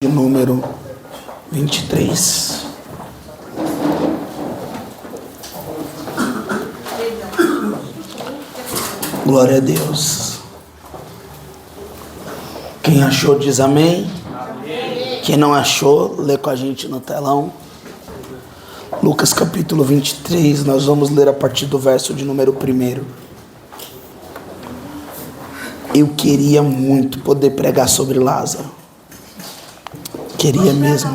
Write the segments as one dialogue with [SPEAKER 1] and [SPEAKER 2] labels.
[SPEAKER 1] De número 23. Glória a Deus. Quem achou diz amém. Amém. Quem não achou, lê com a gente no telão. Lucas capítulo 23, nós vamos ler a partir do verso de número 1. Eu queria muito poder pregar sobre Lázaro. Queria mesmo.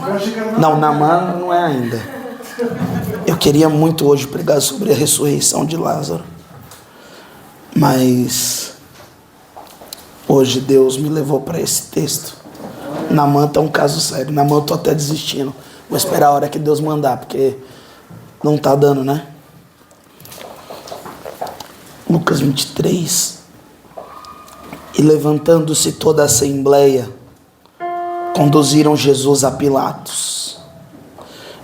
[SPEAKER 1] Não, Naamã não é ainda. Eu queria muito hoje pregar sobre a ressurreição de Lázaro. Mas hoje Deus me levou para esse texto. Naamã está um caso sério. Naamã eu estou até desistindo. Vou esperar a hora que Deus mandar, porque não está dando, né? Lucas 23. E levantando-se toda a assembleia, conduziram Jesus a Pilatos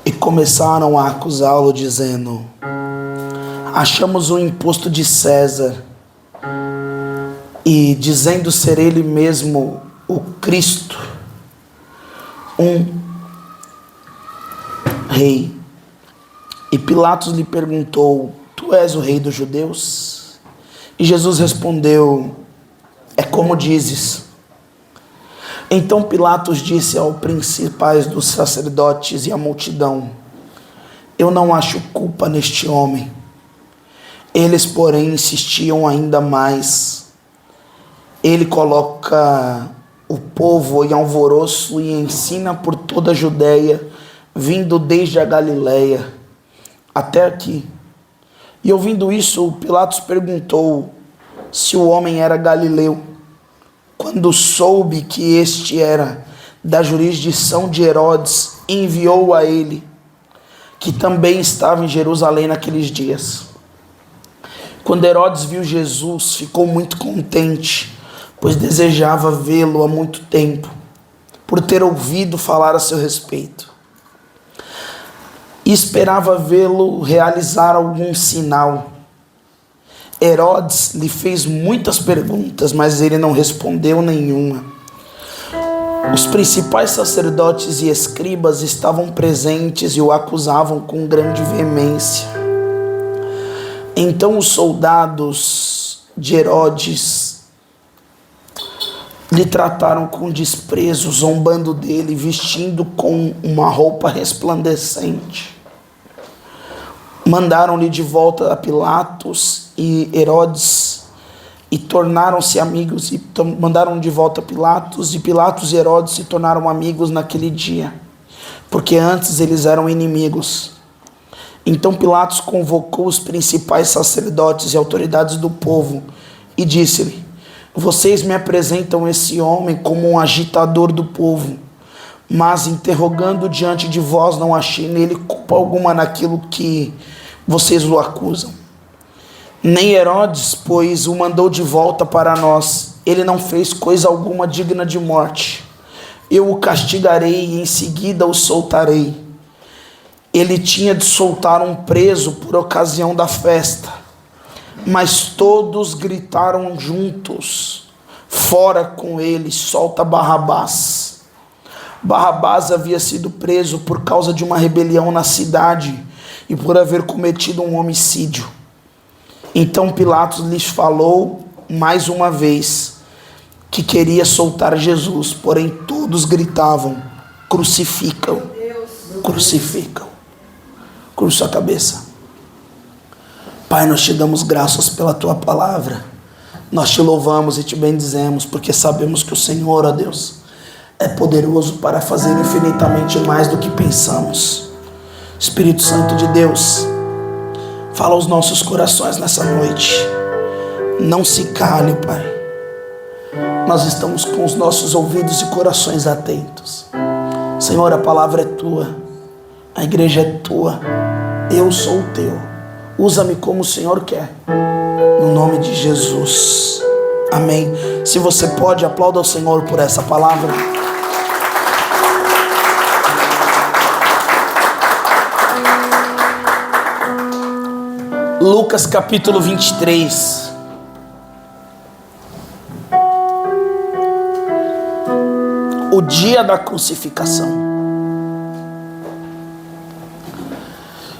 [SPEAKER 1] e começaram a acusá-lo, dizendo: achamos o imposto de César, e dizendo ser ele mesmo o Cristo, um rei. E Pilatos lhe perguntou: tu és o rei dos judeus? E Jesus respondeu: é como dizes. Então Pilatos disse aos principais dos sacerdotes e à multidão: eu não acho culpa neste homem. Eles, porém, insistiam ainda mais. Ele coloca o povo em alvoroço e ensina por toda a Judeia, vindo desde a Galileia até aqui. E ouvindo isso, Pilatos perguntou se o homem era galileu. Quando soube que este era da jurisdição de Herodes, enviou a ele, que também estava em Jerusalém naqueles dias. Quando Herodes viu Jesus, ficou muito contente, pois desejava vê-lo há muito tempo, por ter ouvido falar a seu respeito. E esperava vê-lo realizar algum sinal. Herodes lhe fez muitas perguntas, mas ele não respondeu nenhuma. Os principais sacerdotes e escribas estavam presentes e o acusavam com grande veemência. Então os soldados de Herodes lhe trataram com desprezo, zombando dele, vestindo com uma roupa resplandecente. Mandaram-lhe de volta a Pilatos e Herodes, e tornaram-se amigos, e mandaram de volta a Pilatos, e Pilatos e Herodes se tornaram amigos naquele dia, porque antes eles eram inimigos. Então Pilatos convocou os principais sacerdotes e autoridades do povo, e disse-lhe: vocês me apresentam esse homem como um agitador do povo, mas interrogando diante de vós não achei nele culpa alguma naquilo que vocês o acusam. Nem Herodes, pois o mandou de volta para nós. Ele não fez coisa alguma digna de morte. Eu o castigarei e em seguida o soltarei. Ele tinha de soltar um preso por ocasião da festa, mas todos gritaram juntos: fora com ele, solta Barrabás. Barrabás havia sido preso por causa de uma rebelião na cidade e por haver cometido um homicídio. Então Pilatos lhes falou mais uma vez que queria soltar Jesus, porém todos gritavam: crucificam, crucificam. Curva a cabeça. Pai, nós te damos graças pela tua palavra. Nós te louvamos e te bendizemos, porque sabemos que o Senhor, ó Deus, é poderoso para fazer infinitamente mais do que pensamos. Espírito Santo de Deus, fala aos nossos corações nessa noite. Não se cale, Pai. Nós estamos com os nossos ouvidos e corações atentos. Senhor, a palavra é tua, a igreja é tua, eu sou o teu. Usa-me como o Senhor quer, no nome de Jesus. Amém. Se você pode, aplauda ao Senhor por essa palavra. Lucas capítulo 23. o dia da crucificação.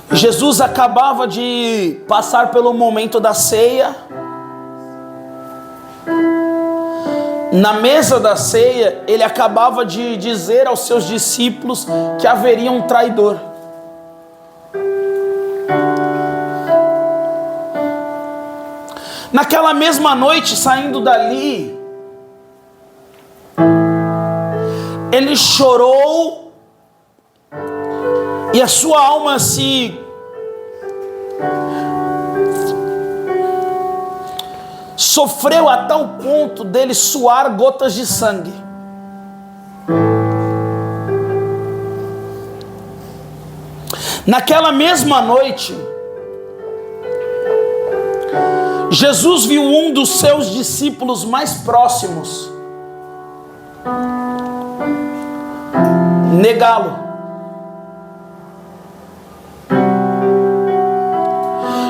[SPEAKER 1] Jesus acabava de passar pelo momento da ceia. Na mesa da ceia, ele acabava de dizer aos seus discípulos que haveria um traidor. Naquela mesma noite, saindo dali, ele chorou e a sua alma sofreu a tal ponto dele suar gotas de sangue. Naquela mesma noite, Jesus viu um dos seus discípulos mais próximos negá-lo.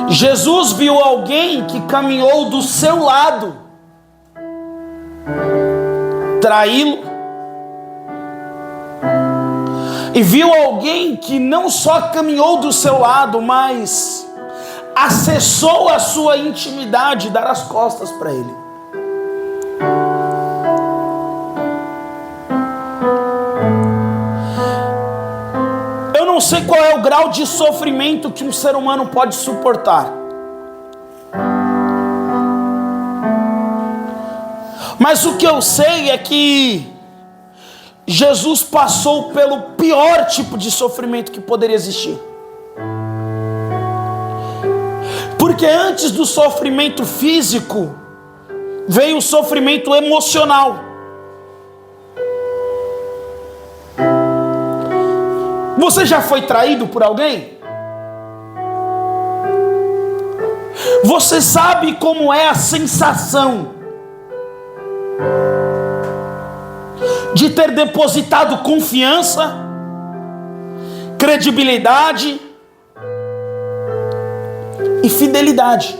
[SPEAKER 1] Jesus viu alguém que caminhou do seu lado traí-lo, e viu alguém que não só caminhou do seu lado, mas acessou a sua intimidade, dar as costas para ele. Eu não sei qual é o grau de sofrimento que um ser humano pode suportar, mas o que eu sei é que Jesus passou pelo pior tipo de sofrimento que poderia existir. Porque antes do sofrimento físico, veio o sofrimento emocional. Você já foi traído por alguém? Você sabe como é a sensação de ter depositado confiança, credibilidade e fidelidade.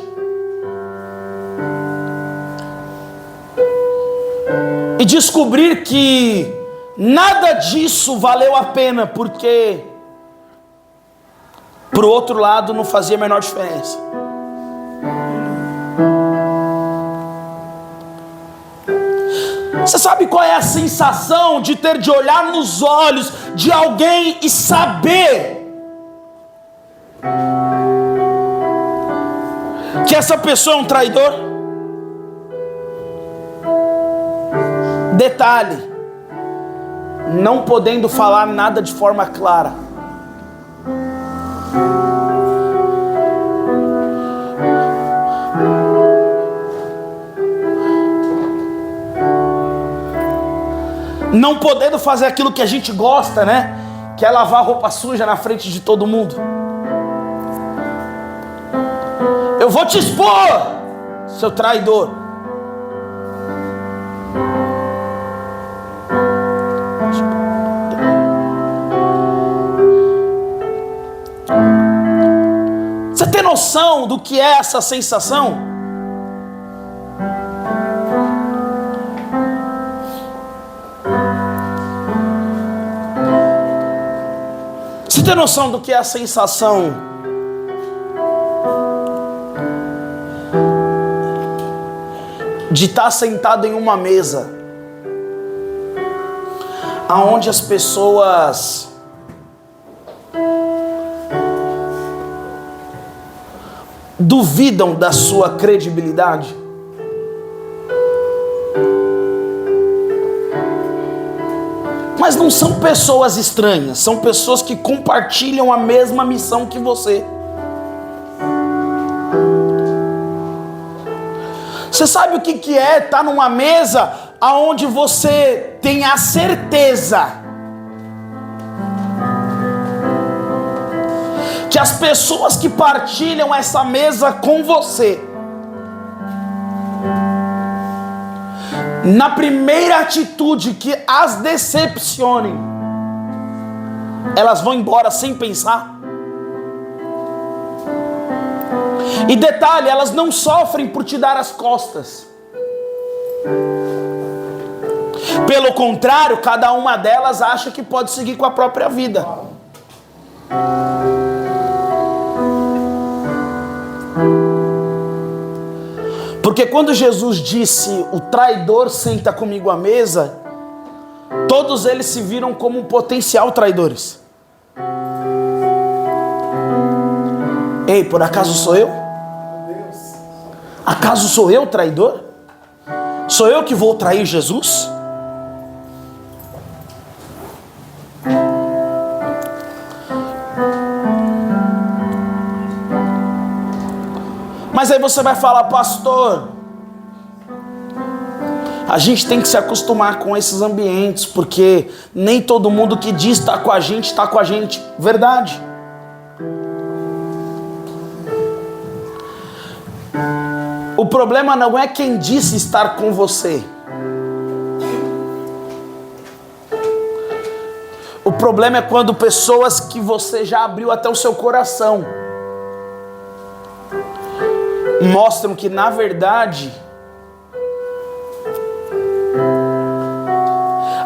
[SPEAKER 1] E descobrir que nada disso valeu a pena, porque pro outro lado não fazia a menor diferença. Você sabe qual é a sensação de ter de olhar nos olhos de alguém e saber que essa pessoa é um traidor? Detalhe, não podendo falar nada de forma clara. Não podendo fazer aquilo que a gente gosta, né? Que é lavar roupa suja na frente de todo mundo. Eu vou te expor, seu traidor. Você tem noção do que é essa sensação? Você tem noção do que é a sensação de estar sentado em uma mesa aonde as pessoas duvidam da sua credibilidade? Mas não são pessoas estranhas, são pessoas que compartilham a mesma missão que você. Você sabe o que é estar numa mesa aonde você tem a certeza que as pessoas que partilham essa mesa com você, na primeira atitude que as decepcione, elas vão embora sem pensar? E detalhe, elas não sofrem por te dar as costas. Pelo contrário, cada uma delas acha que pode seguir com a própria vida. Porque quando Jesus disse, o traidor senta comigo à mesa, todos eles se viram como potencial traidores. Ei, por acaso sou eu? Acaso sou eu traidor? Sou eu que vou trair Jesus? Mas aí você vai falar, pastor, a gente tem que se acostumar com esses ambientes, porque nem todo mundo que diz estar com a gente, está com a gente. Verdade. O problema não é quem disse estar com você. O problema é quando pessoas que você já abriu até o seu coração mostram que, na verdade,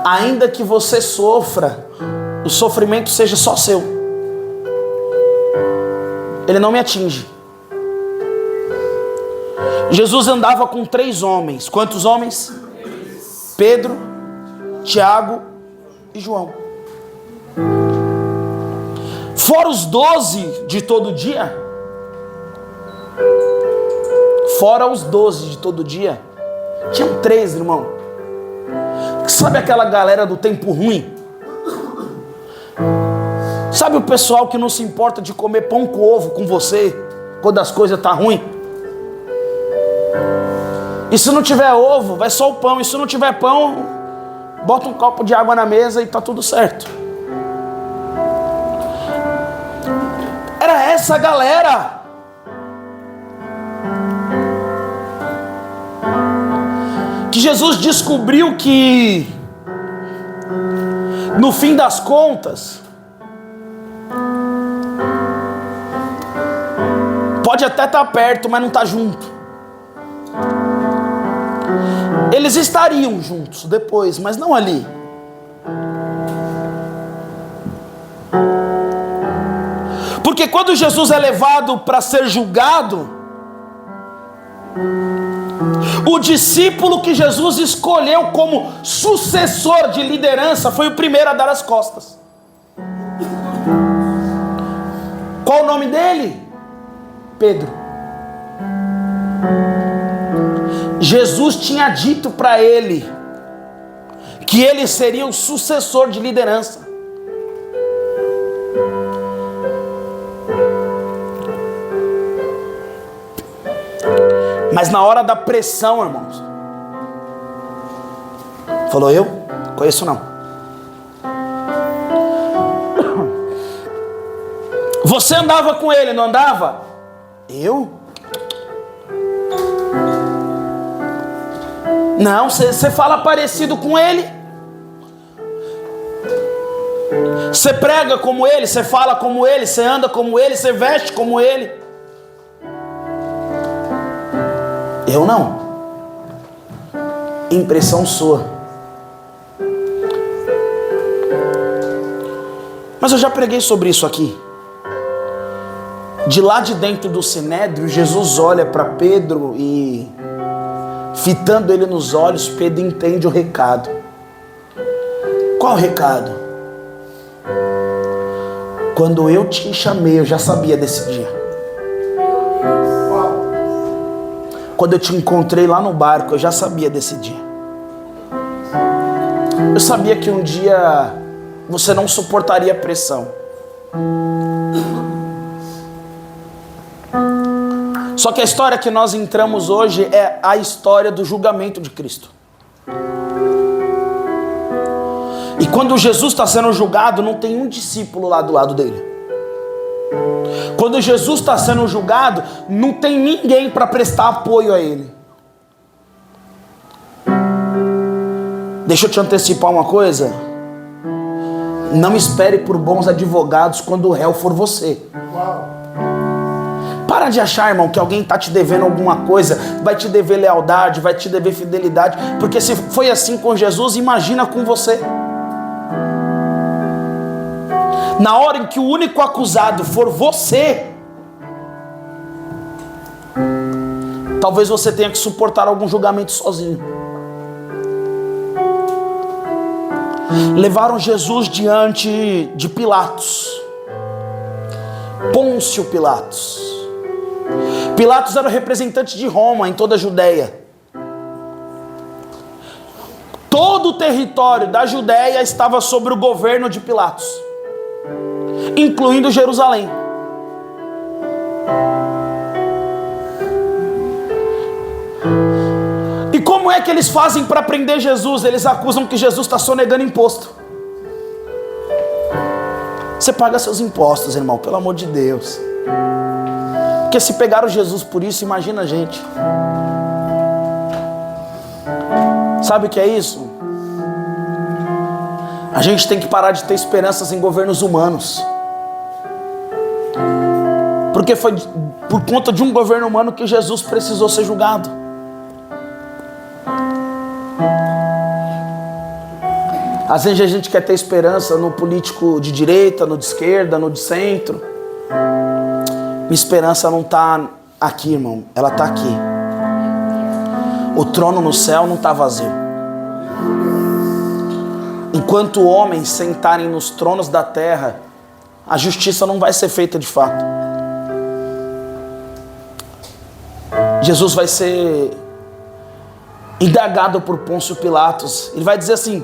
[SPEAKER 1] ainda que você sofra, o sofrimento seja só seu. Ele não me atinge. Jesus andava com 3 homens. Quantos homens? Pedro, Tiago e João. Fora os 12 de todo dia. Fora os 12 de todo dia, tinham 3, irmão. Sabe aquela galera do tempo ruim? Sabe o pessoal que não se importa de comer pão com ovo com você quando as coisas estão ruins? E se não tiver ovo, vai só o pão. E se não tiver pão, bota um copo de água na mesa e tá tudo certo. Era essa galera. Que Jesus descobriu que, no fim das contas, pode até estar perto, mas não está junto. Eles estariam juntos depois, mas não ali. Porque quando Jesus é levado para ser julgado, o discípulo que Jesus escolheu como sucessor de liderança foi o primeiro a dar as costas. Qual o nome dele? Pedro. Jesus tinha dito para ele que ele seria o sucessor de liderança. Mas na hora da pressão, irmãos, falou, eu? Conheço não. Você andava com ele, não andava? Eu? Não, você fala parecido com ele. Você prega como ele, você fala como ele, você anda como ele, você veste como ele. Eu não. Impressão sua. Mas eu já preguei sobre isso aqui. De lá de dentro do Sinédrio, Jesus olha para Pedro e, fitando ele nos olhos, Pedro entende o recado. Qual o recado? Quando eu te chamei, eu já sabia desse dia. Quando eu te encontrei lá no barco, eu já sabia desse dia. Eu sabia que um dia você não suportaria a pressão. Só que a história que nós entramos hoje é a história do julgamento de Cristo. E quando Jesus está sendo julgado, não tem um discípulo lá do lado dele. Quando Jesus está sendo julgado, não tem ninguém para prestar apoio a ele. Deixa eu te antecipar uma coisa. Não espere por bons advogados quando o réu for você. Para de achar, irmão, que alguém está te devendo alguma coisa. vai te dever lealdade, vai te dever fidelidade, porque se foi assim com Jesus, imagina com você. Na hora em que o único acusado for você, talvez você tenha que suportar algum julgamento sozinho. Levaram Jesus diante de Pilatos, Pôncio Pilatos. Pilatos era o representante de Roma em toda a Judéia. Todo o território da Judéia estava sob o governo de Pilatos, incluindo Jerusalém. E como é que eles fazem para prender Jesus? Eles acusam que Jesus está sonegando imposto. Você paga seus impostos, irmão, pelo amor de Deus. Porque se pegaram Jesus por isso, imagina a gente. Sabe o que é isso? A gente tem que parar de ter esperanças em governos humanos. Porque foi por conta de um governo humano que Jesus precisou ser julgado. Às vezes a gente quer ter esperança no político de direita, no de esquerda, no de centro. Minha esperança não está aqui, irmão. Ela está aqui. O trono no céu não está vazio. Enquanto homens sentarem nos tronos da terra, a justiça não vai ser feita de fato. Jesus vai ser indagado por Pôncio Pilatos. Ele vai dizer assim: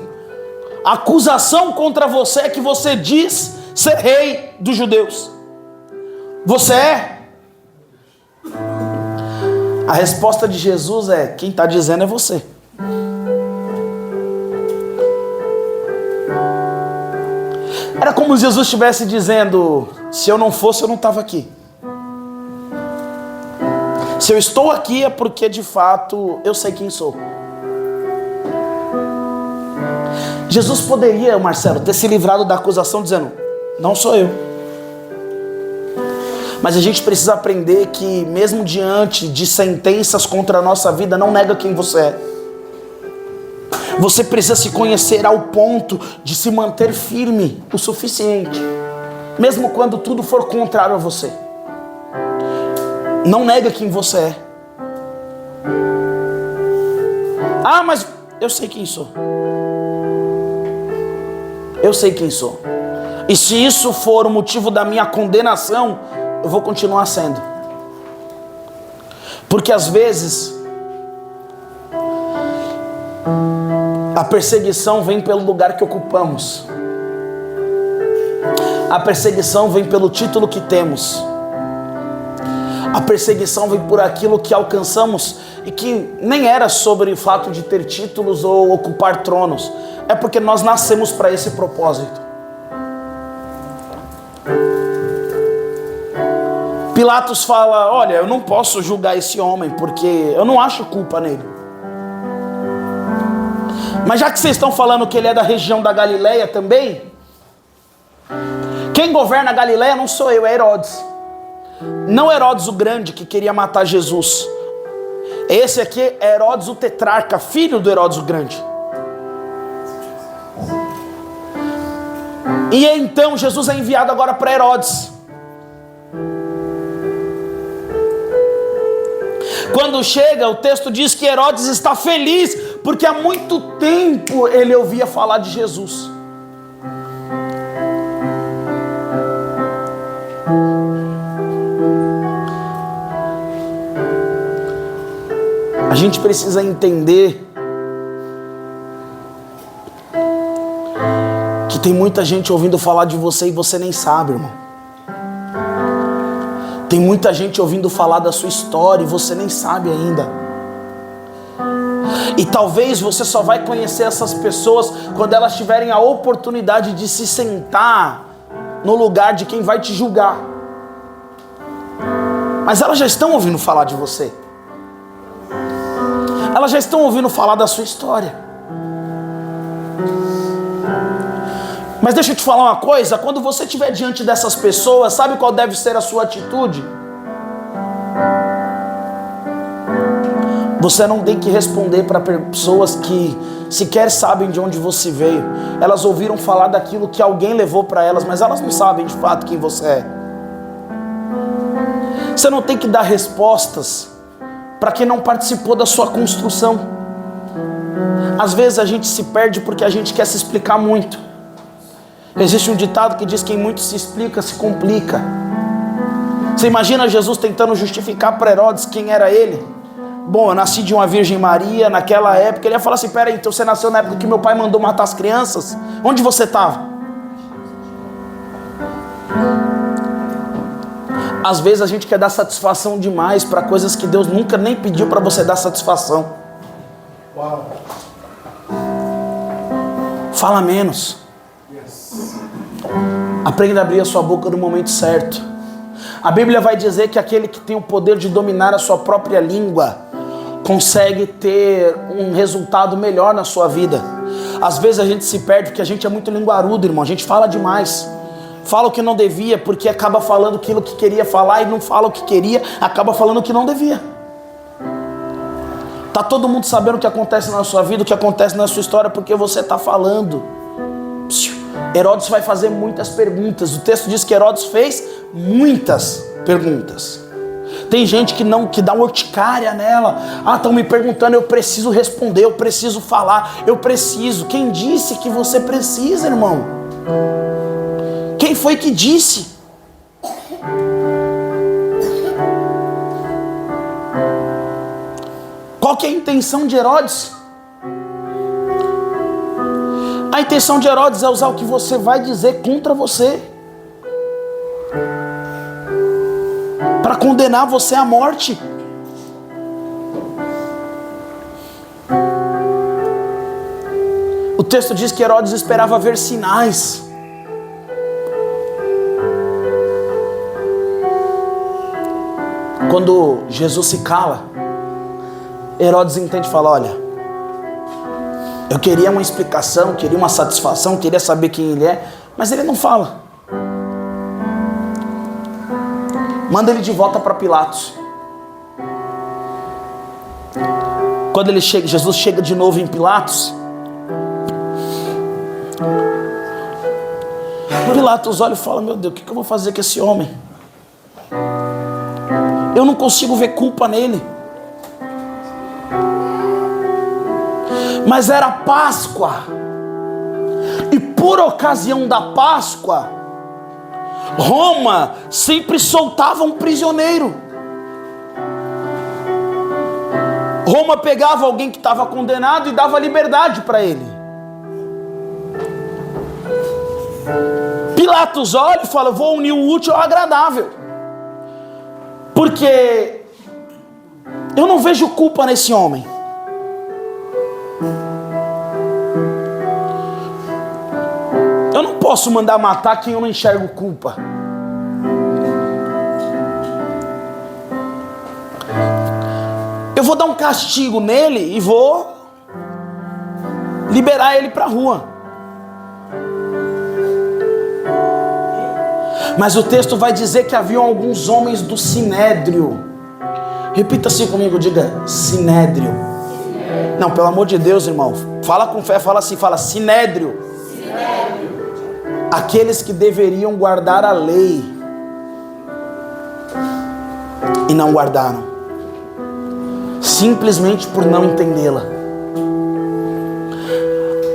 [SPEAKER 1] a acusação contra você é que você diz ser rei dos judeus. Você é? A resposta de Jesus é: quem está dizendo é você. Era como se Jesus estivesse dizendo: se eu não fosse, eu não estava aqui. Se eu estou aqui é porque de fato eu sei quem sou. Jesus poderia, Marcelo, ter se livrado da acusação dizendo: não sou eu. Mas a gente precisa aprender que mesmo diante de sentenças contra a nossa vida, não nega quem você é. Você precisa se conhecer ao ponto de se manter firme o suficiente, mesmo quando tudo for contrário a você. Não nega quem você é. Ah, mas eu sei quem sou. Eu sei quem sou. E se isso for o motivo da minha condenação, eu vou continuar sendo. Porque às vezes a perseguição vem pelo lugar que ocupamos. A perseguição vem pelo título que temos. A perseguição vem por aquilo que alcançamos e que nem era sobre o fato de ter títulos ou ocupar tronos. É porque nós nascemos para esse propósito. Pilatos fala: olha, eu não posso julgar esse homem porque eu não acho culpa nele. Mas já que vocês estão falando que ele é da região da Galileia também, quem governa a Galileia não sou eu, é Herodes. Não Herodes o Grande, que queria matar Jesus. Esse aqui é Herodes o Tetrarca, filho do Herodes o Grande. E então Jesus é enviado agora para Herodes. Quando chega, o texto diz que Herodes está feliz, porque há muito tempo ele ouvia falar de Jesus. A gente precisa entender que tem muita gente ouvindo falar de você e você nem sabe, irmão. Tem muita gente ouvindo falar da sua história e você nem sabe ainda. E talvez você só vai conhecer essas pessoas quando elas tiverem a oportunidade de se sentar no lugar de quem vai te julgar. Mas elas já estão ouvindo falar de você. Elas já estão ouvindo falar da sua história. Mas deixa eu te falar uma coisa: quando você estiver diante dessas pessoas, sabe qual deve ser a sua atitude? Você não tem que responder para pessoas que sequer sabem de onde você veio. Elas ouviram falar daquilo que alguém levou para elas, mas elas não sabem de fato quem você é. Você não tem que dar respostas para quem não participou da sua construção. Às vezes a gente se perde porque a gente quer se explicar muito. Existe um ditado que diz que quem muito se explica se complica. Você imagina Jesus tentando justificar para Herodes quem era ele? Bom, eu nasci de uma Virgem Maria, naquela época. Ele ia falar assim: peraí, então você nasceu na época que meu pai mandou matar as crianças? Onde você estava? Às vezes a gente quer dar satisfação demais para coisas que Deus nunca nem pediu para você dar satisfação.
[SPEAKER 2] Uau.
[SPEAKER 1] Fala menos. Aprenda a abrir a sua boca no momento certo. A Bíblia vai dizer que aquele que tem o poder de dominar a sua própria língua consegue ter um resultado melhor na sua vida. Às vezes a gente se perde porque a gente é muito linguarudo, irmão. A gente fala demais. Fala o que não devia porque acaba falando aquilo que queria falar, e não fala o que queria, acaba falando o que não devia. Tá todo mundo sabendo o que acontece na sua vida, o que acontece na sua história, porque você está falando. Herodes vai fazer muitas perguntas. O texto diz que Herodes fez muitas perguntas. Tem gente que dá uma urticária nela. Ah, estão me perguntando, eu preciso responder, eu preciso falar, eu preciso. Quem disse que você precisa, irmão? Quem foi que disse? Qual que é a intenção de Herodes? A intenção de Herodes é usar o que você vai dizer contra você, para condenar você à morte. O texto diz que Herodes esperava ver sinais. Quando Jesus se cala, Herodes entende e fala: olha, eu queria uma explicação, queria uma satisfação, queria saber quem ele é, mas ele não fala. Manda ele de volta para Pilatos. Quando ele chega, Jesus chega de novo em Pilatos. Pilatos olha e fala: meu Deus, o que eu vou fazer com esse homem? Eu não consigo ver culpa nele. Mas era Páscoa, e por ocasião da Páscoa, Roma sempre soltava um prisioneiro. Roma pegava alguém que estava condenado e dava liberdade para ele. Pilatos olha e fala: vou unir o útil ao agradável, porque eu não vejo culpa nesse homem. Eu não posso mandar matar quem eu não enxergo culpa. Eu vou dar um castigo nele e vou liberar ele para a rua. Mas o texto vai dizer que haviam alguns homens do Sinédrio. Repita assim comigo, diga: Sinédrio. Não, pelo amor de Deus, irmão, fala com fé, fala assim, fala Sinédrio. Aqueles que deveriam guardar a lei e não guardaram, simplesmente por não entendê-la.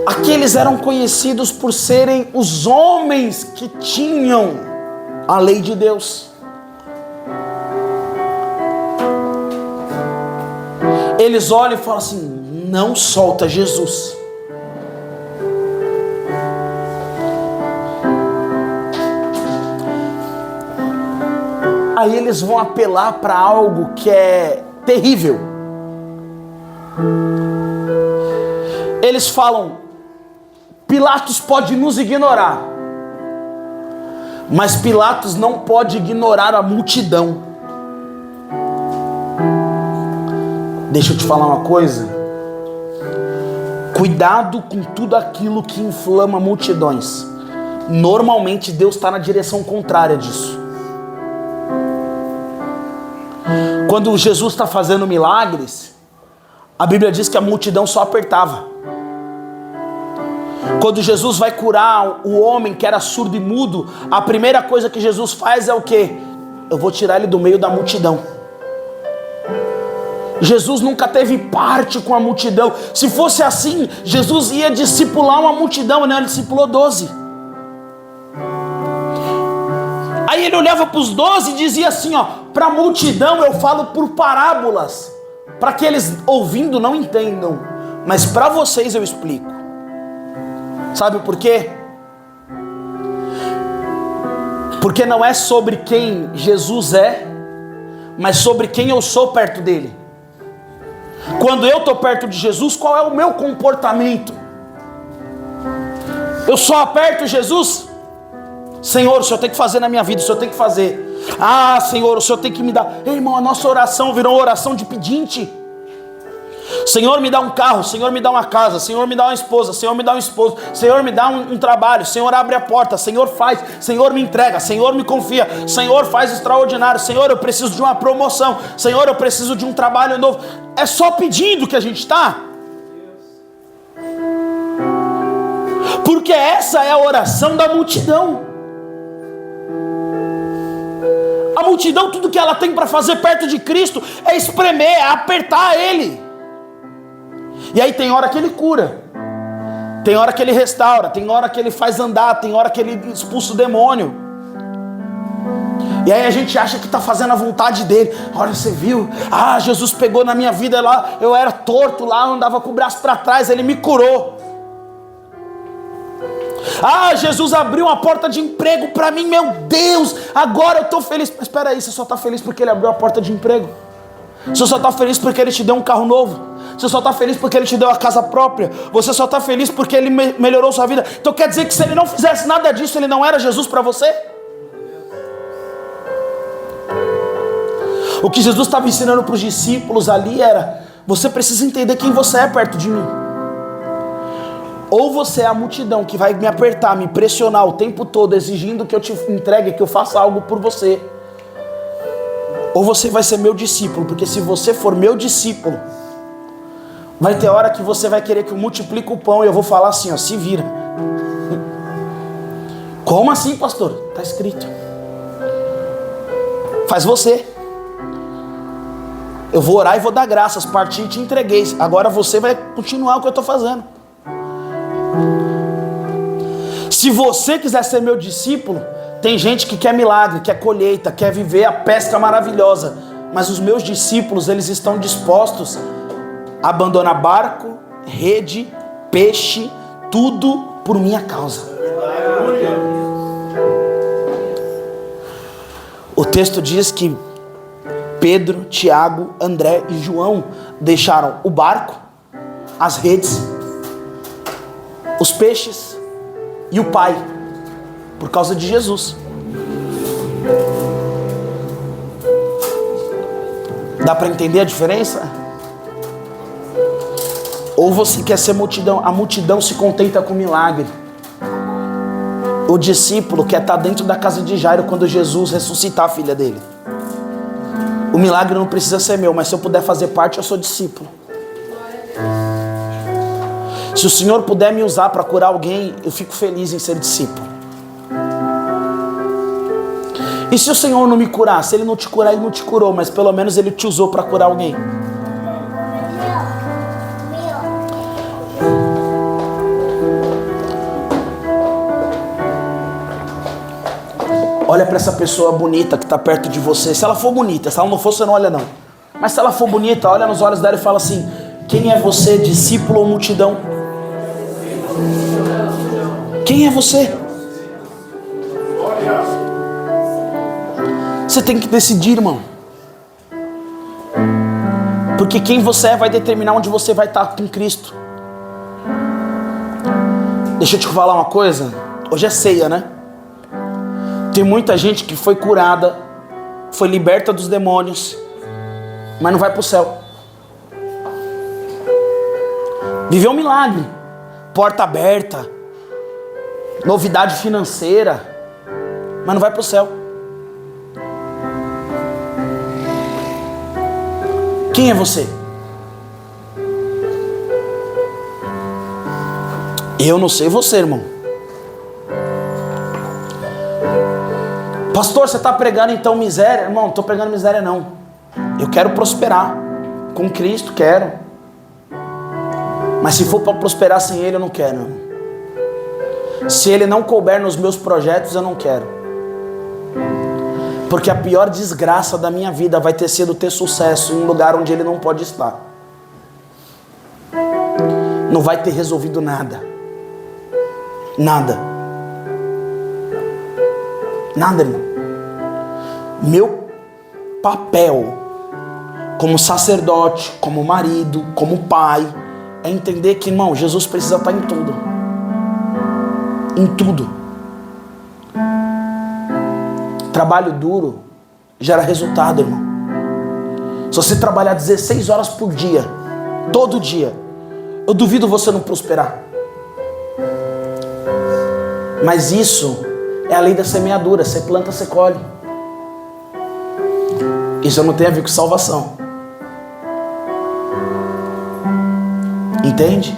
[SPEAKER 1] Aqueles eram conhecidos por serem os homens que tinham a lei de Deus. Eles olham e falam assim: não solta Jesus. Aí eles vão apelar para algo que é terrível. Eles falam: Pilatos pode nos ignorar, mas Pilatos não pode ignorar a multidão. Deixa eu te falar uma coisa. Cuidado com tudo aquilo que inflama multidões. Normalmente Deus está na direção contrária disso. Quando Jesus está fazendo milagres, A Bíblia diz que a multidão só apertava. Quando Jesus vai curar o homem que era surdo e mudo, a primeira coisa que Jesus faz é o quê? Eu vou tirar ele do meio da multidão. Jesus nunca teve parte com a multidão. Se fosse assim, Jesus ia discipular uma multidão, né? Ele discipulou 12. Aí ele olhava para os 12 e dizia assim, ó, para a multidão eu falo por parábolas, para que eles ouvindo não entendam, mas para vocês eu explico. Sabe por quê? Porque não é sobre quem Jesus é, mas sobre quem eu sou perto dele. Quando eu estou perto de Jesus, qual é o meu comportamento? Eu só aperto Jesus? Senhor, o Senhor tem que fazer na minha vida, o Senhor tem que fazer. Ah, Senhor, o Senhor tem que me dar. Ei, irmão, a nossa oração virou uma oração de pedinte. Senhor, me dá um carro, Senhor, me dá uma casa, Senhor, me dá uma esposa, Senhor, me dá um esposo, Senhor, me dá um trabalho, Senhor, abre a porta, Senhor, faz, Senhor, me entrega, Senhor, me confia, Senhor, faz extraordinário, Senhor, eu preciso de uma promoção, Senhor, eu preciso de um trabalho novo. É só pedindo que a gente está? Porque essa é a oração da multidão. A multidão, tudo que ela tem para fazer perto de Cristo é espremer, é apertar Ele. E aí tem hora que Ele cura, tem hora que Ele restaura, tem hora que Ele faz andar, tem hora que Ele expulsa o demônio. E aí a gente acha que está fazendo a vontade dEle. Olha, você viu? Ah, Jesus pegou na minha vida lá, eu era torto lá, andava com o braço para trás, Ele me curou. Ah, Jesus abriu uma porta de emprego para mim, meu Deus, agora eu estou feliz. Mas espera aí, você só está feliz porque Ele abriu a porta de emprego? Você só está feliz porque Ele te deu um carro novo? Você só está feliz porque Ele te deu a casa própria? Você só está feliz porque Ele melhorou sua vida? Então quer dizer que se Ele não fizesse nada disso, Ele não era Jesus para você? O que Jesus estava ensinando para os discípulos ali era: você precisa entender quem você é perto de mim. Ou você é a multidão que vai me apertar, me pressionar o tempo todo, exigindo que eu te entregue, que eu faça algo por você. Ou você vai ser meu discípulo, porque se você for meu discípulo, vai ter hora que você vai querer que eu multiplique o pão e eu vou falar assim, ó, se vira. Como assim, pastor? Está escrito. Faz você. Eu vou orar e vou dar graças, parti e te entreguei. Agora você vai continuar o que eu estou fazendo. Se você quiser ser meu discípulo, tem gente que quer milagre, quer colheita, quer viver a pesca maravilhosa. Mas os meus discípulos, eles estão dispostos a abandonar barco, rede, peixe, tudo por minha causa. O texto diz que Pedro, Tiago, André e João deixaram o barco, as redes, os peixes e o pai, por causa de Jesus. Dá para entender a diferença? Ou você quer ser multidão? A multidão se contenta com milagre. O discípulo quer estar dentro da casa de Jairo quando Jesus ressuscitar a filha dele. O milagre não precisa ser meu, mas se eu puder fazer parte, eu sou discípulo. Se o Senhor puder me usar para curar alguém, eu fico feliz em ser discípulo. E se o Senhor não me curar? Se Ele não te curar, Ele não te curou, mas pelo menos Ele te usou para curar alguém. Olha para essa pessoa bonita que está perto de você. Se ela for bonita, se ela não for, você não olha não. Mas se ela for bonita, olha nos olhos dela e fala assim: quem é você, discípulo ou multidão? Quem é você? Você tem que decidir, irmão. Porque quem você é vai determinar onde você vai estar com Cristo. Deixa eu te falar uma coisa. Hoje é ceia, né? Tem muita gente que foi curada, foi liberta dos demônios, mas não vai para o céu. Viveu um milagre, porta aberta, novidade financeira, mas não vai para o céu. Quem é você? Eu não sei você, irmão. Pastor, você está pregando então miséria? Irmão, não estou pregando miséria não. Eu quero prosperar. Com Cristo quero. Mas se for para prosperar sem Ele, eu não quero, irmão. Se Ele não couber nos meus projetos, eu não quero. Porque a pior desgraça da minha vida vai ter sido ter sucesso em um lugar onde Ele não pode estar. Não vai ter resolvido nada. Nada. Nada, irmão. Meu papel como sacerdote, como marido, como pai, é entender que, irmão, Jesus precisa estar em tudo. Em tudo. Trabalho duro gera resultado, irmão. Se você trabalhar 16 horas por dia, todo dia, eu duvido você não prosperar. Mas isso é a lei da semeadura. Você planta, você colhe. Isso não tem a ver com salvação. Entende?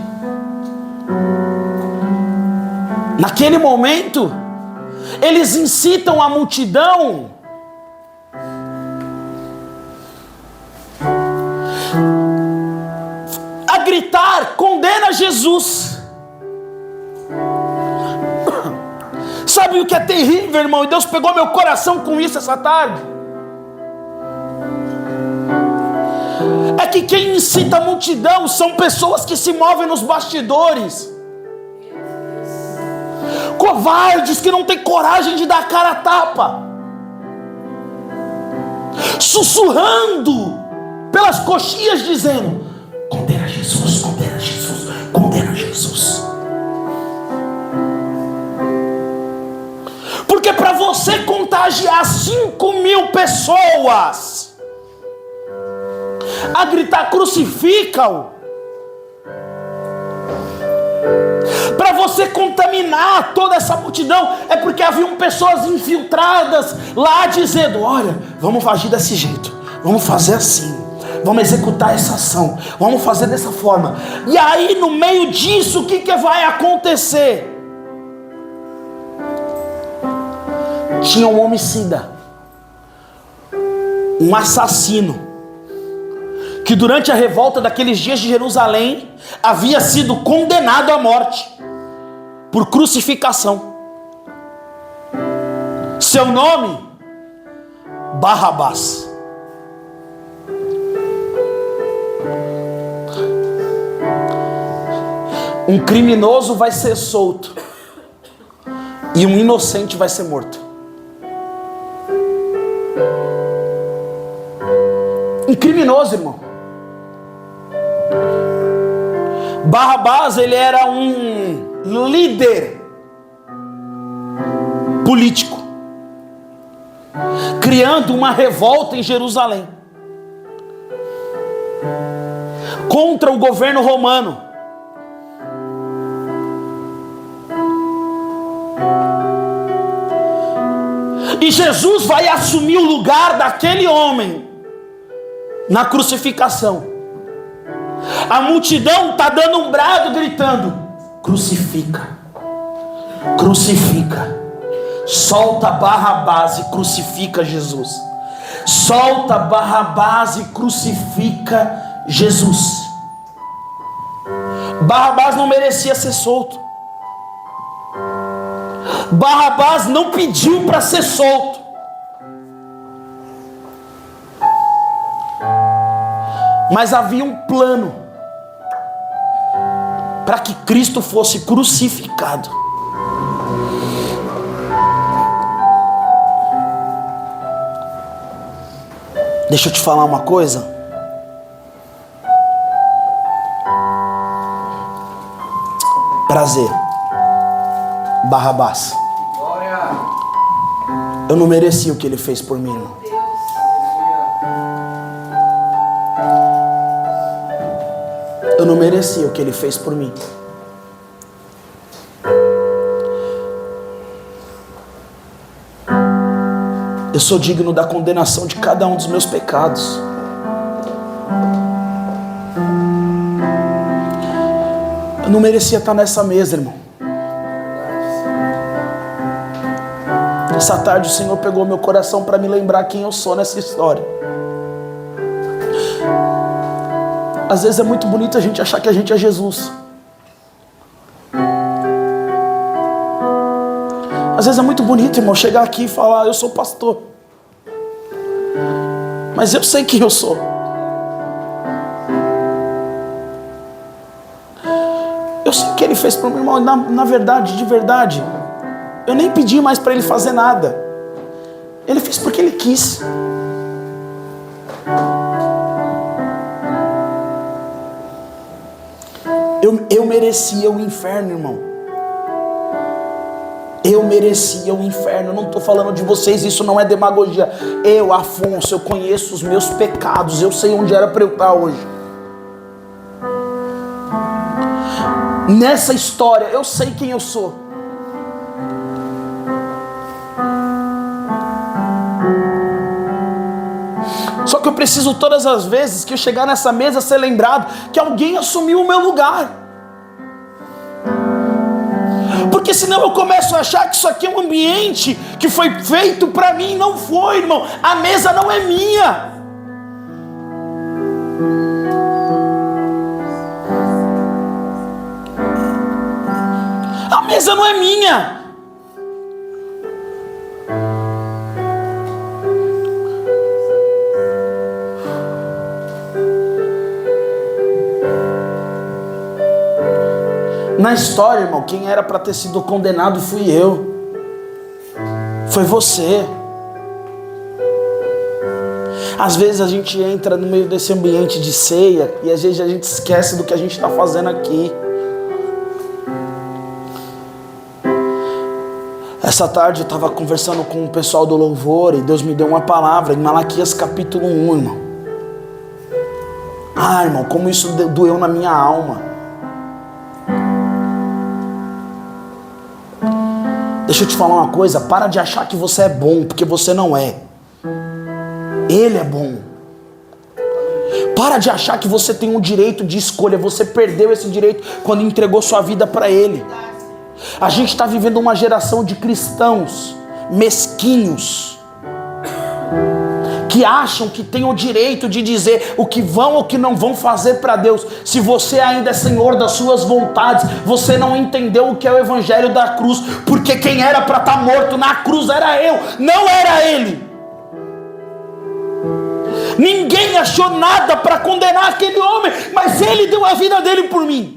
[SPEAKER 1] Naquele momento, eles incitam a multidão a gritar: condena Jesus. Sabe o que é terrível, irmão? E Deus pegou meu coração com isso essa tarde. É que quem incita a multidão são pessoas que se movem nos bastidores. Covardes que não têm coragem de dar a cara a tapa. Sussurrando pelas coxinhas dizendo: condena Jesus, condena Jesus, condena Jesus. Porque para você contagiar 5.000 pessoas a gritar crucifica-o, para você contaminar toda essa multidão, é porque haviam pessoas infiltradas lá dizendo: olha, vamos agir desse jeito, vamos fazer assim, vamos executar essa ação, vamos fazer dessa forma. E aí no meio disso, o que vai acontecer? Tinha um homicida, um assassino, que durante a revolta daqueles dias de Jerusalém havia sido condenado à morte por crucificação. Seu nome? Barrabás. Um criminoso vai ser solto e um inocente vai ser morto. Um criminoso, irmão. Barrabás, ele era um líder político, criando uma revolta em Jerusalém contra o governo romano. E Jesus vai assumir o lugar daquele homem na crucificação. A multidão está dando um brado, gritando: crucifica, crucifica, solta Barrabás e crucifica Jesus, solta Barrabás e crucifica Jesus. Barrabás não merecia ser solto. Barrabás não pediu para ser solto. Mas havia um plano para que Cristo fosse crucificado. Deixa eu te falar uma coisa. Prazer, Barrabás. Eu não merecia o que ele fez por mim, irmão. Eu não merecia o que ele fez por mim. Eu sou digno da condenação de cada um dos meus pecados. Eu não merecia estar nessa mesa, irmão. Essa tarde o Senhor pegou meu coração para me lembrar quem eu sou nessa história. Às vezes é muito bonito a gente achar que a gente é Jesus. Às vezes é muito bonito, irmão, chegar aqui e falar: eu sou pastor. Mas eu sei quem eu sou. Eu sei o que Ele fez para o meu irmão. Na verdade, de verdade, eu nem pedi mais para Ele fazer nada. Ele fez porque Ele quis. Eu merecia o inferno, irmão. Eu merecia o inferno. Eu não estou falando de vocês, isso não é demagogia. Eu, Afonso, eu conheço os meus pecados. Eu sei onde era para eu estar hoje. Nessa história, eu sei quem eu sou. Só que eu preciso todas as vezes que eu chegar nessa mesa ser lembrado que alguém assumiu o meu lugar. Porque senão eu começo a achar que isso aqui é um ambiente que foi feito para mim. Não foi, irmão. A mesa não é minha. A mesa não é minha. Na história, irmão, quem era para ter sido condenado fui eu. Foi você. Às vezes a gente entra no meio desse ambiente de ceia e às vezes a gente esquece do que a gente está fazendo aqui. Essa tarde eu estava conversando com o pessoal do louvor e Deus me deu uma palavra em Malaquias capítulo 1, irmão. Ah, irmão, como isso doeu na minha alma. Deixa eu te falar uma coisa, para de achar que você é bom, porque você não é. Ele é bom. Para de achar que você tem um direito de escolha, você perdeu esse direito quando entregou sua vida para Ele. A gente está vivendo uma geração de cristãos mesquinhos, que acham que tem o direito de dizer o que vão ou o que não vão fazer para Deus. Se você ainda é senhor das suas vontades, você não entendeu o que é o evangelho da cruz, porque quem era para estar morto na cruz era eu, não era ele. Ninguém achou nada para condenar aquele homem, mas ele deu a vida dele por mim.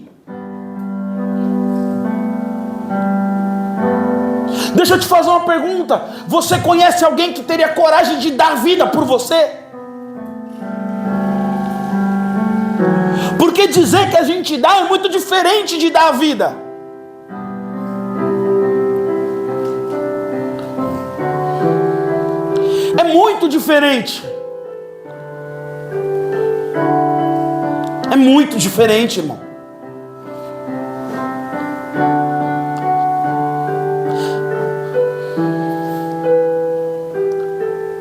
[SPEAKER 1] Deixa eu te fazer uma pergunta. Você conhece alguém que teria coragem de dar vida por você? Porque dizer que a gente dá é muito diferente de dar a vida. É muito diferente. É muito diferente, irmão.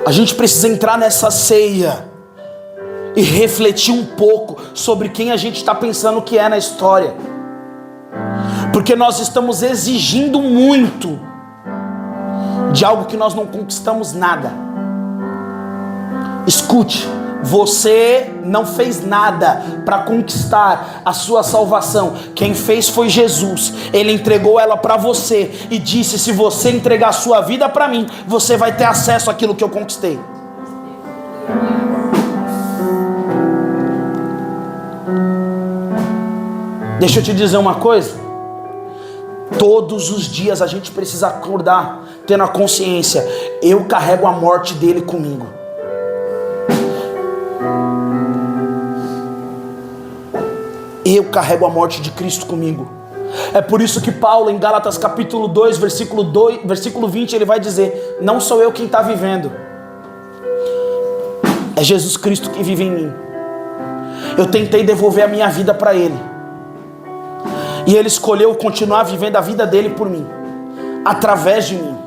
[SPEAKER 1] A gente precisa entrar nessa ceia e refletir um pouco sobre quem a gente está pensando que é na história, porque nós estamos exigindo muito de algo que nós não conquistamos nada. Escute, você não fez nada para conquistar a sua salvação. Quem fez foi Jesus. Ele entregou ela para você e disse: se você entregar a sua vida para mim, você vai ter acesso àquilo que eu conquistei. Deixa eu te dizer uma coisa. Todos os dias a gente precisa acordar tendo a consciência: eu carrego a morte dele comigo. Eu carrego a morte de Cristo comigo. É por isso que Paulo, em Gálatas capítulo 2, versículo 20, ele vai dizer: não sou eu quem está vivendo, é Jesus Cristo que vive em mim. Eu tentei devolver a minha vida para Ele, e Ele escolheu continuar vivendo a vida dele por mim, através de mim.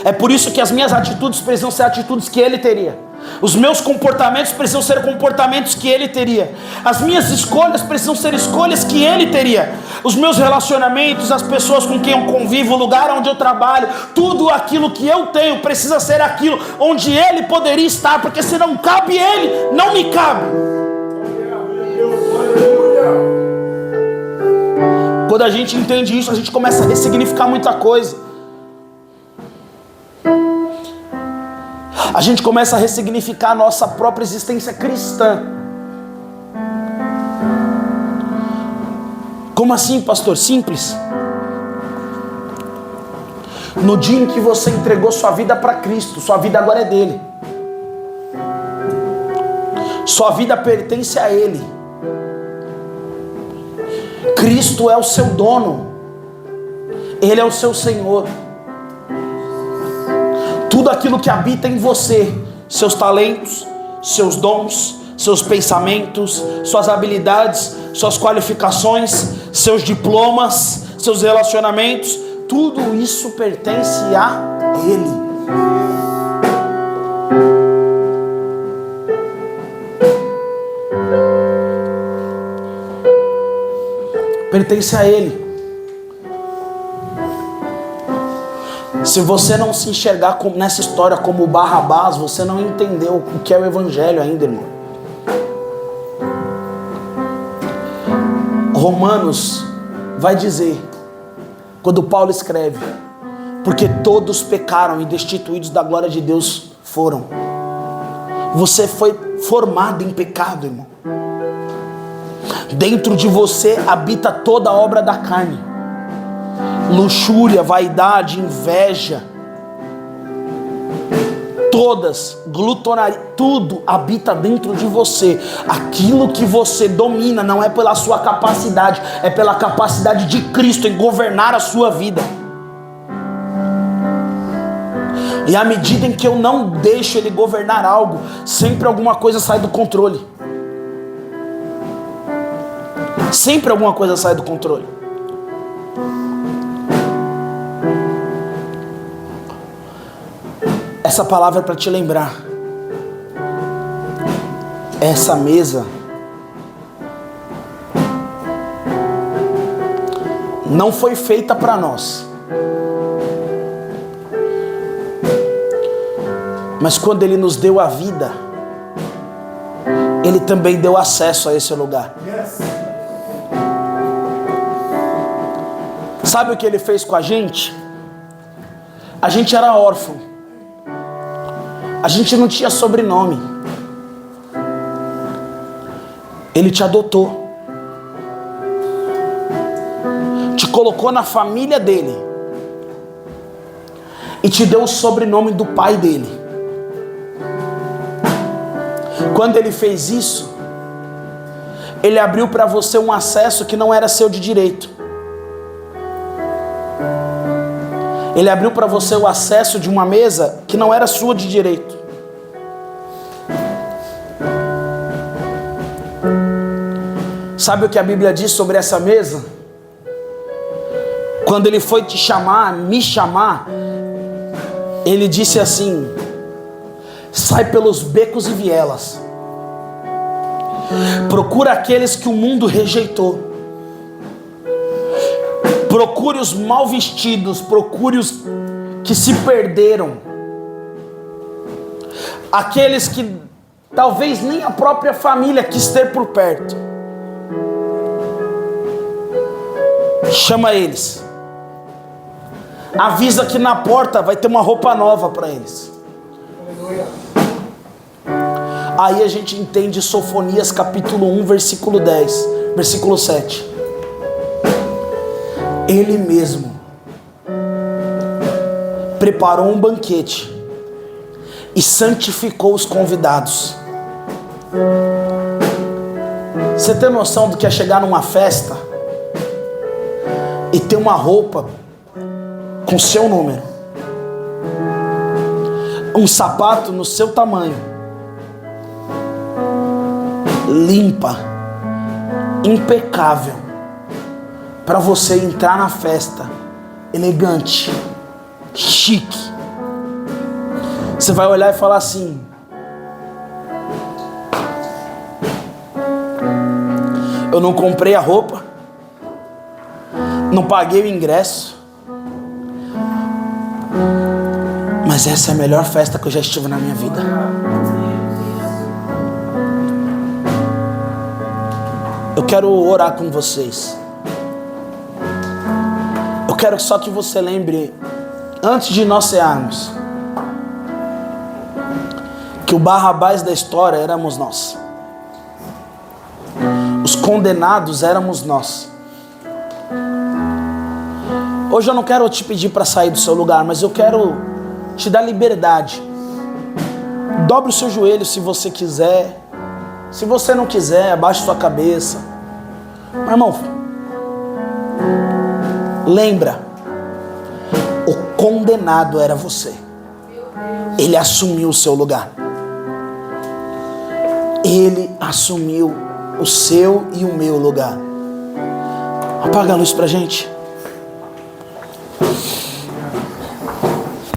[SPEAKER 1] É por isso que as minhas atitudes precisam ser atitudes que Ele teria. Os meus comportamentos precisam ser comportamentos que Ele teria. As minhas escolhas precisam ser escolhas que Ele teria. Os meus relacionamentos, as pessoas com quem eu convivo, o lugar onde eu trabalho, tudo aquilo que eu tenho precisa ser aquilo onde Ele poderia estar, porque se não cabe Ele, não me cabe. Quando a gente entende isso, a gente começa a ressignificar muita coisa. A gente começa a ressignificar a nossa própria existência cristã. Como assim, pastor? Simples. No dia em que você entregou sua vida para Cristo, sua vida agora é dele. Sua vida pertence a Ele. Cristo é o seu dono. Ele é o seu Senhor. Tudo aquilo que habita em você, seus talentos, seus dons, seus pensamentos, suas habilidades, suas qualificações, seus diplomas, seus relacionamentos, tudo isso pertence a Ele. Pertence a Ele. Se você não se enxergar nessa história como Barrabás, você não entendeu o que é o Evangelho ainda, irmão. Romanos vai dizer, quando Paulo escreve, porque todos pecaram e destituídos da glória de Deus foram. Você foi formado em pecado, irmão. Dentro de você habita toda a obra da carne. Luxúria, vaidade, inveja, todas, glutonaria, tudo habita dentro de você. Aquilo que você domina não é pela sua capacidade, é pela capacidade de Cristo em governar a sua vida. E à medida em que eu não deixo Ele governar algo, sempre alguma coisa sai do controle. Sempre alguma coisa sai do controle. Essa palavra é para te lembrar. Essa mesa não foi feita para nós. Mas quando Ele nos deu a vida, Ele também deu acesso a esse lugar. Sabe o que Ele fez com a gente? A gente era órfão. A gente não tinha sobrenome. Ele te adotou. Te colocou na família dele. E te deu o sobrenome do pai dele. Quando ele fez isso, ele abriu para você um acesso que não era seu de direito. Ele abriu para você o acesso de uma mesa que não era sua de direito. Sabe o que a Bíblia diz sobre essa mesa? Quando Ele foi te chamar, me chamar, Ele disse assim: sai pelos becos e vielas. Procura aqueles que o mundo rejeitou. Procure os mal vestidos, procure os que se perderam. Aqueles que talvez nem a própria família quis ter por perto. Chama eles. Avisa que na porta vai ter uma roupa nova para eles. Aí a gente entende Sofonias capítulo 1, versículo 10, versículo 7. Ele mesmo preparou um banquete e santificou os convidados. Você tem noção do que é chegar numa festa e ter uma roupa com seu número, um sapato no seu tamanho, limpa, impecável, para você entrar na festa elegante, chique? Você vai olhar e falar assim: Eu não comprei a roupa, não paguei o ingresso, mas essa é a melhor festa que eu já estive na minha vida. Eu quero orar com vocês. Eu quero só que você lembre, antes de nós cearmos, que o Barrabás da história éramos nós. Os condenados éramos nós. Hoje eu não quero te pedir para sair do seu lugar, mas eu quero te dar liberdade. Dobre o seu joelho se você quiser. Se você não quiser, abaixe sua cabeça. Meu irmão, lembra, o condenado era você. Ele assumiu o seu lugar. Ele assumiu o seu e o meu lugar. Apaga a luz pra gente.